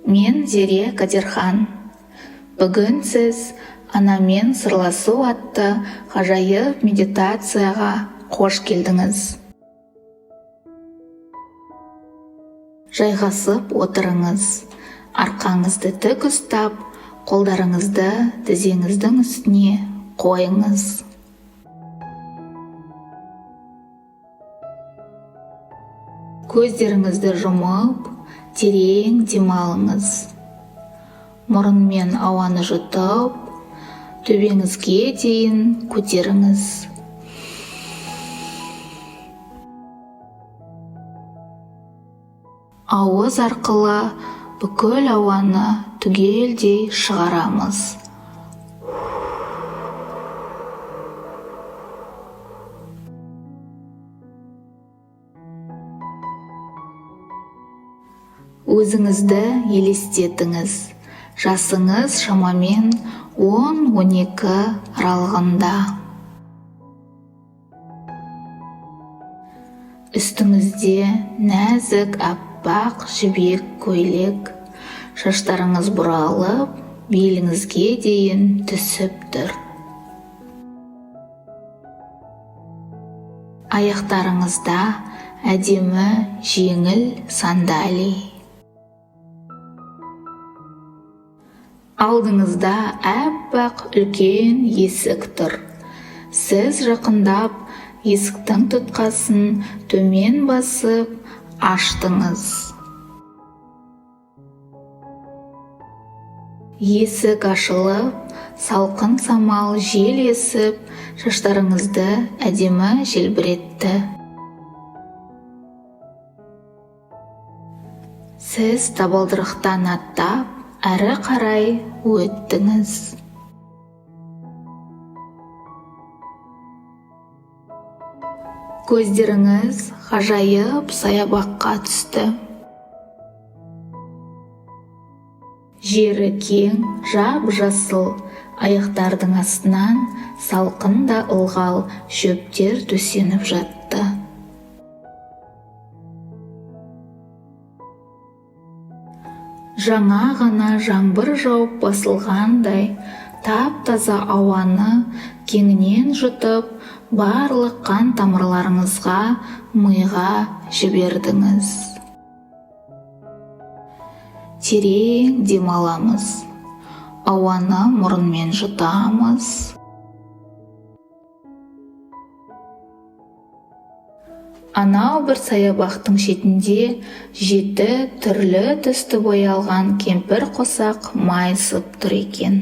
Мен Зере Кадирхан. Бүгін сіз анамен сырласу атты ғажайып медитацияға қош келдіңіз. Жайғасып отырыңыз. Арқаңызды тік ұстап, қолдарыңызды тізеңіздің үстіне қойыңыз. Көздеріңізді жұмып, терең демалыңыз. Мұрынмен ауаны жұтып, төбеңізге дейін көтеріңіз. Ауыз арқылы бүкіл ауаны түгелдей шығарамыз. Өзіңізді елестетіңіз. Жасыңыз шамамен 10-12 аралығында. Үстіңізде нәзік аппақ жібек көйлек. Шаштарыңыз бұралып, беліңізге дейін түсіп тұр. Аяқтарыңызда әдемі жеңіл сандали. Алдыңызда аппақ үлкен есік тұр. Сіз жақындап, есіктің тұтқасын төмен басып, аштыңыз. Есік ашылып, салқын самал жел есіп, шаштарыңызды әдемі желбіретті. Сіз табалдырықтан аттап, әрі қарай өттіңіз. Көздеріңіз ғажайып саябаққа түсті. Жері кең, жап-жасыл, аяқтардың астынан салқын да ылғал шөптер төсеніп жатты. Жаңа ғана жаңбыр жауып басылғандай, тап-таза ауаны кеңінен жұтып, барлық қан тамырларыңызға, миға жібердіңіз. Терең демаламыз. Ауаны мұрынмен жұтамыз. Анау бір саябақтың шетінде 7 түрлі түсті боялған кемпір қосақ майысып тұр екен.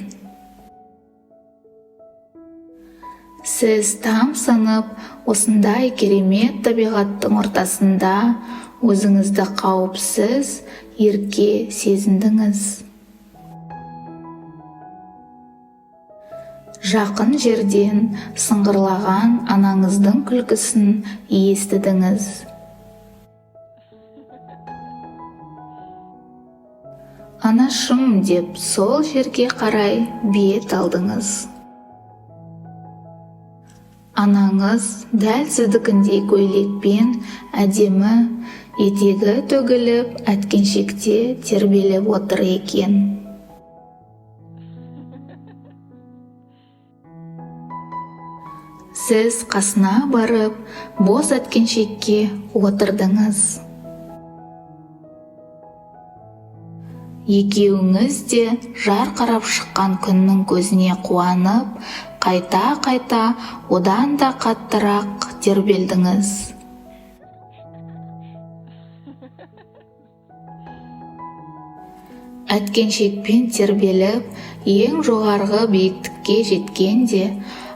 Сіз тамсанып, осындай керемет табиғаттың ортасында өзіңізді қауіпсіз, ерке сезіндіңіз. Жақын жерден сыңғырлаған анаңыздың күлкісін естідіңіз. Анашым деп сол жерге қарай бет алдыңыз. Анаңыз дәл сіздікіндей көйлекпен әдемі, етегі төгіліп, әткеншекте тербеліп отыр екен. Сіз қасына барып, бос әткеншекке отырдыңыз. Екеуіңіз де жарқырап шыққан күннің көзіне қуанып, қайта-қайта одан да қаттырақ тербелдіңіз. Әткеншекпен тербеліп, ең жоғарғы биіктікке жеткенде,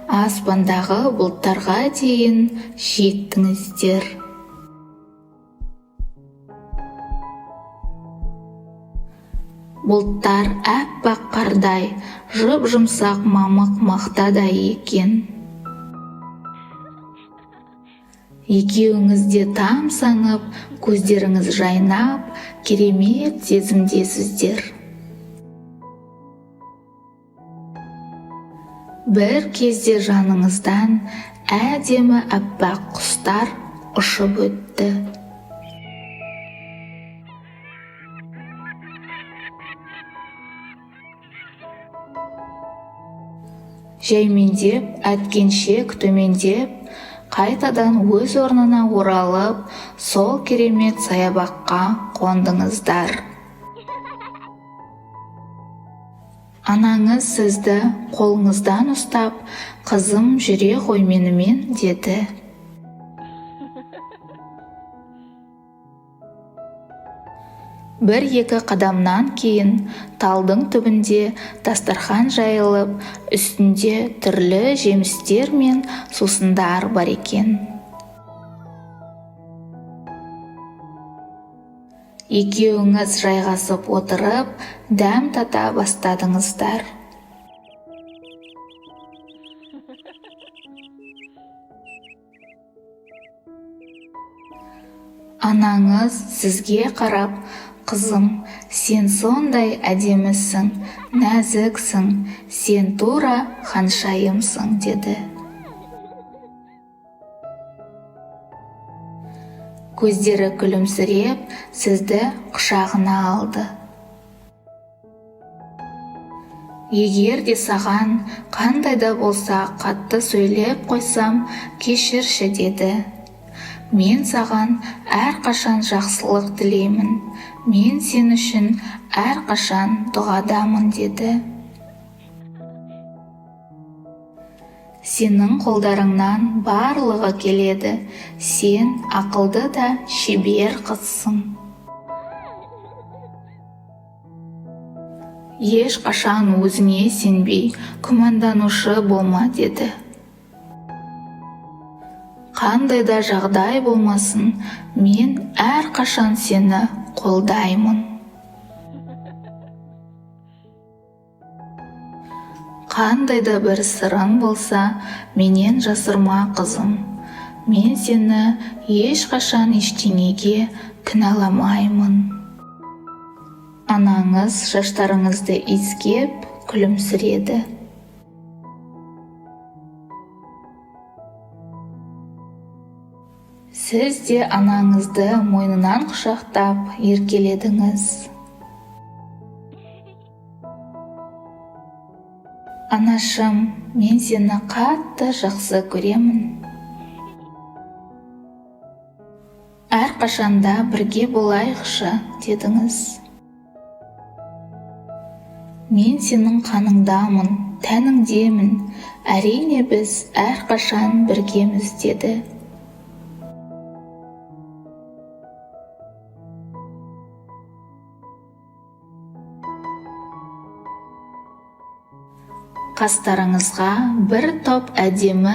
аспандағы бұлттарға дейін жеттіңіздер. Бұлттар аппақ қардай, жып-жұмсақ мамық мақтадай екен. Екеуіңіз де тамсанып, көздеріңіз жайнап, керемет сезімдесіздер. Бір кезде жаныңыздан әдемі аппақ құстар ұшып өтті. Жәймендеп, әткеншек төмендеп, қайтадан өз орнына оралып, сол керемет саябаққа қондыңыздар. Анаңыз сізді қолыңыздан ұстап, қызым жүре ғой менімен, деді. Бір-екі қадамнан кейін талдың түбінде дастархан жайылып, үстінде түрлі жемістер мен сусындар бар екен. Екеуіңіз жайғасып отырып, дәм тата бастадыңыздар. Анаңыз сізге қарап, қызым, сен сондай әдемісің, нәзіксің, сен тура ханшайымсың, деді. Көздері күлімсіреп, сізді құшағына алды. Егер де саған қандай да болса қатты сөйлеп қойсам, кешірші, деді. Мен саған әрқашан жақсылық тілеймін. Мен сен үшін әрқашан дұғадамын, деді. Сенің қолдарыңнан барлығы келеді. Сен ақылды да шебер қызсың. Ешқашан өзіңе сенбей, күмәнданушы болма, деді. Қандай да жағдай болмасын, мен әрқашан сені қолдаймын. Қандай да бір сырың болса, менен жасырма, қызым. Мен сені ешқашан ештеңеге кінәламаймын. Анаңыз шаштарыңызды иіскеп, күлімсіреді. Сіз де анаңызды мойнынан құшақтап еркеледіңіз. Анашым, мен сені қатты жақсы көремін. Әрқашанда бірге болайықшы, дедіңіз. Мен сенің қаныңдамын, тәніңдемін. Әрине біз әрқашан біргеміз, деді. Қастарыңызға бір топ әдемі,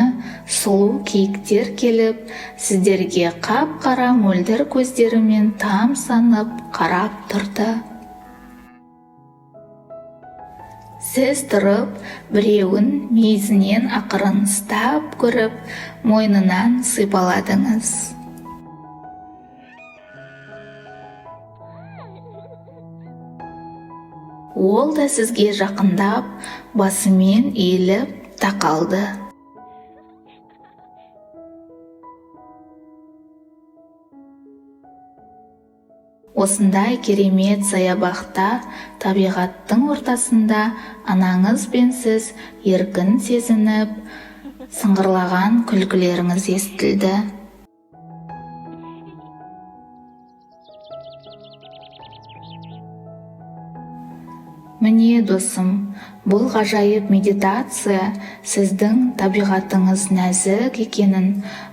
сұлу киіктер келіп, сіздерге қап-қара мөлдір көздерімен тамсанып қарап тұрды. Сіз тұрып, біреуін мейізінен ақырын ұстап көріп, мойнынан сипаладыңыз. Ол да сізге жақындап, басымен иіліп тақалды. Осындай керемет саябақта, табиғаттың ортасында анаңыз бен сіз еркін сезініп, сыңғырлаған күлкілеріңіз естілді. Міне, досым, бұл ғажайып медитация сіздің табиғатыңыз нәзік екенін,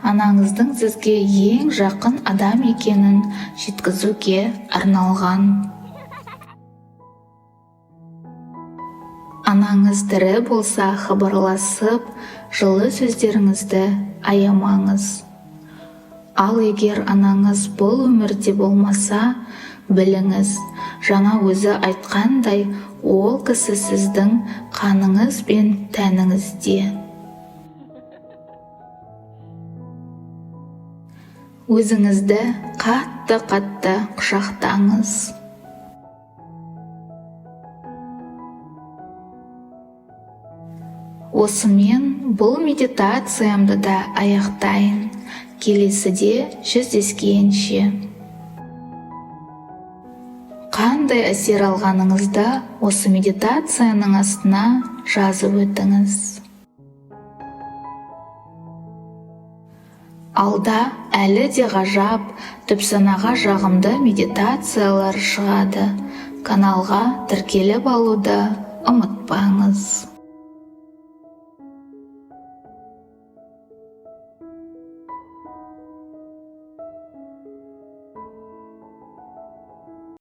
анаңыздың сізге ең жақын адам екенін жеткізуге арналған. Анаңыз тірі болса хабарласып, жылы сөздеріңізді аямаңыз. Ал егер анаңыз бұл өмірде болмаса, біліңіз, жаңа өзі айтқандай, ол кісі сіздің қаныңыз бен тәніңізде. Өзіңізді қатты-қатты құшақтаңыз. Осымен бұл медитациямды да аяқтайын. Келесіде жүздескенше. Қандай әсер алғаныңызды осы медитацияның астына жазып өтіңіз. Алда әлі де ғажап, түпсанаға жағымды медитациялар шығады. Каналға тіркеліп алуды ұмытпаңыз.